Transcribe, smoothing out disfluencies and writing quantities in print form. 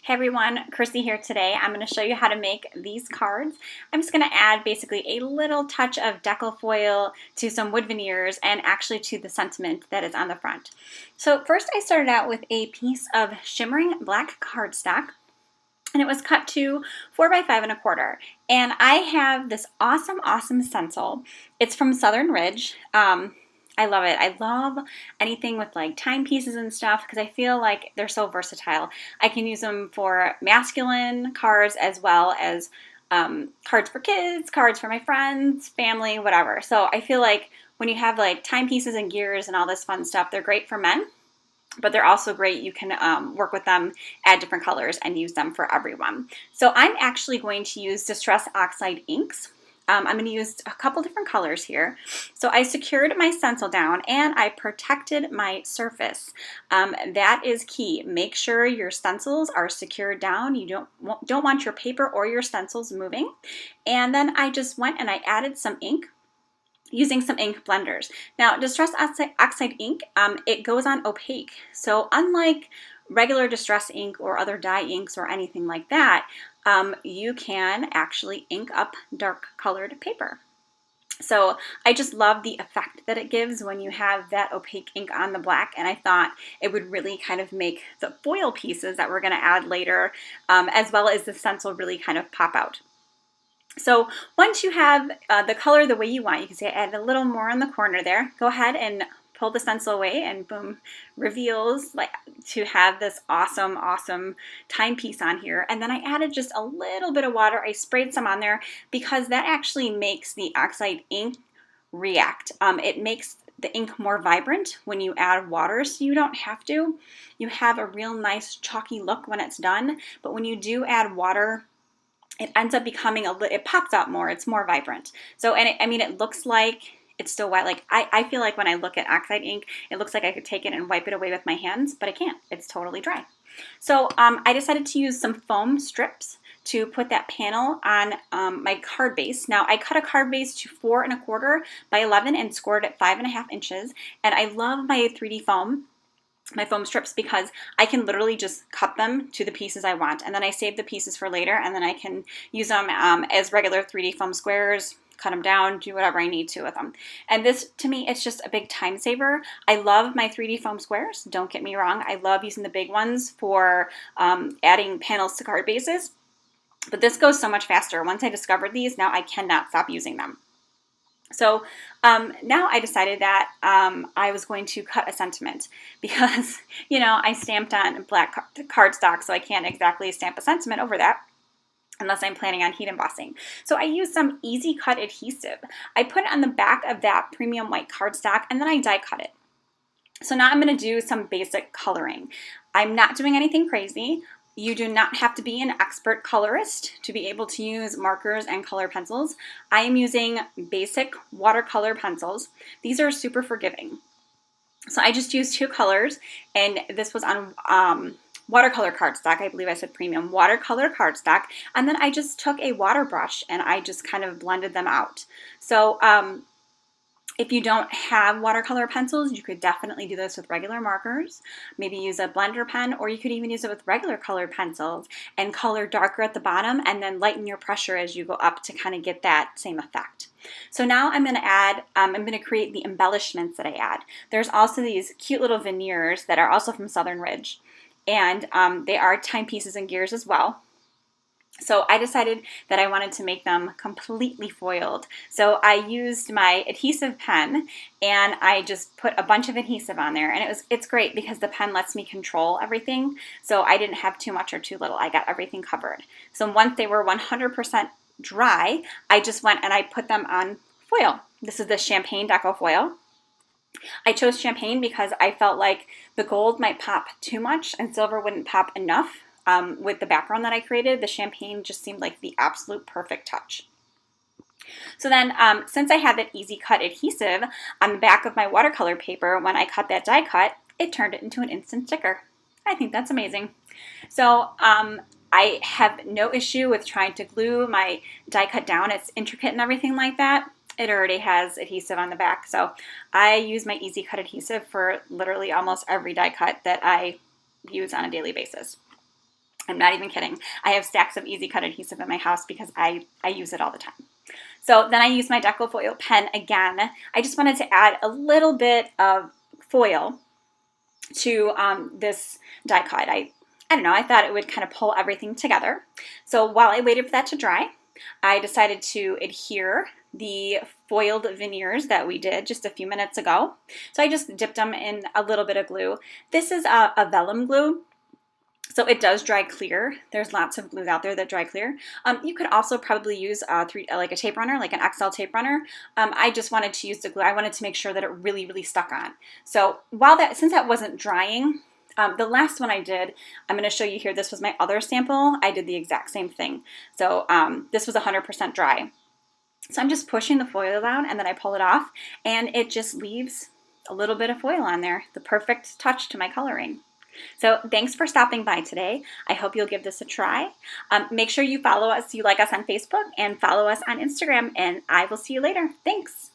Hey everyone, Chrissy here today. I'm going to show you how to make these cards. I'm just going to add basically a little touch of Deco foil to some wood veneers and actually to the sentiment that is on the front. So first I started out with a piece of shimmering black cardstock, and it was cut to 4 by 5 1/4. And I have this awesome stencil. It's from Southern Ridge. I love it. I love anything with like timepieces and stuff because I feel like they're so versatile. I can use them for masculine cards as well as cards for kids, cards for my friends, family, whatever. So I feel like when you have like timepieces and gears and all this fun stuff, they're great for men, but they're also great. You can work with them, add different colors, and use them for everyone. So I'm actually going to use Distress Oxide inks. I'm going to use a couple different colors here. So I secured my stencil down and I protected my surface. That is key. Make sure your stencils are secured down. You don't want your paper or your stencils moving. And then I just went and I added some ink using some ink blenders. Now, Distress Oxide ink, it goes on opaque. So unlike regular distress ink or other dye inks or anything like that, you can actually ink up dark colored paper. So I just love the effect that it gives when you have that opaque ink on the black, and I thought it would really kind of make the foil pieces that we're going to add later, as well as the stencil, really kind of pop out. So once you have the color the way you want, you can see I added a little more on the corner there. Go ahead and pull the stencil away and boom, reveals like to have this awesome timepiece on here. And then I added just a little bit of water. I sprayed some on there because that actually makes the oxide ink react. It makes the ink more vibrant when you add water, so you don't have to. You have a real nice chalky look when it's done, but when you do add water, it ends up becoming it pops out more. It's more vibrant. So, and it looks like it's still wet. Like I feel like when I look at oxide ink, it looks like I could take it and wipe it away with my hands, but I can't. It's totally dry. So I decided to use some foam strips to put that panel on my card base. Now I cut a card base to 4 1/4 by 11 and scored at 5.5 inches. And I love my 3D foam, my foam strips, because I can literally just cut them to the pieces I want, and then I save the pieces for later, and then I can use them as regular 3D foam squares, cut them down, do whatever I need to with them. And this, to me, it's just a big time saver. I love my 3D foam squares, don't get me wrong. I love using the big ones for adding panels to card bases, but this goes so much faster. Once I discovered these, now I cannot stop using them. So now I decided that I was going to cut a sentiment because, I stamped on black cardstock, so I can't exactly stamp a sentiment over that unless I'm planning on heat embossing. So I used some easy cut adhesive. I put it on the back of that premium white cardstock and then I die cut it. So now I'm going to do some basic coloring. I'm not doing anything crazy. You do not have to be an expert colorist to be able to use markers and color pencils. I am using basic watercolor pencils. These are super forgiving. So I just used 2 colors, and this was on watercolor cardstock. I believe I said premium watercolor cardstock. And then I just took a water brush and I just kind of blended them out. So if you don't have watercolor pencils, you could definitely do this with regular markers. Maybe use a blender pen, or you could even use it with regular colored pencils and color darker at the bottom and then lighten your pressure as you go up to kind of get that same effect. So now I'm going to add, I'm going to create the embellishments that I add. There's also these cute little veneers that are also from Southern Ridge, and they are timepieces and gears as well. So I decided that I wanted to make them completely foiled. So I used my adhesive pen and I just put a bunch of adhesive on there, and it's great because the pen lets me control everything. So I didn't have too much or too little. I got everything covered. So once they were 100% dry, I just went and I put them on foil. This is the Champagne Deco foil. I chose champagne because I felt like the gold might pop too much and silver wouldn't pop enough. With the background that I created, the champagne just seemed like the absolute perfect touch. So then, since I had that easy cut adhesive on the back of my watercolor paper, when I cut that die cut, it turned it into an instant sticker. I think that's amazing. So I have no issue with trying to glue my die cut down. It's intricate and everything like that. It already has adhesive on the back. So I use my easy cut adhesive for literally almost every die cut that I use on a daily basis. I'm not even kidding. I have stacks of Easy Cut adhesive in my house because I use it all the time. So then I use my Deco foil pen again. I just wanted to add a little bit of foil to this die cut. I don't know, I thought it would kind of pull everything together. So while I waited for that to dry, I decided to adhere the foiled veneers that we did just a few minutes ago. So I just dipped them in a little bit of glue. This is a vellum glue, so it does dry clear. There's lots of glues out there that dry clear. You could also probably use like a tape runner, like an XL tape runner. I just wanted to use the glue. I wanted to make sure that it really, really stuck on. So since that wasn't drying, the last one I did, I'm going to show you here, this was my other sample. I did the exact same thing. So this was 100% dry. So I'm just pushing the foil down and then I pull it off and it just leaves a little bit of foil on there, the perfect touch to my coloring. So thanks for stopping by today. I hope you'll give this a try. Make sure you follow us, you like us on Facebook, and follow us on Instagram, and I will see you later. Thanks.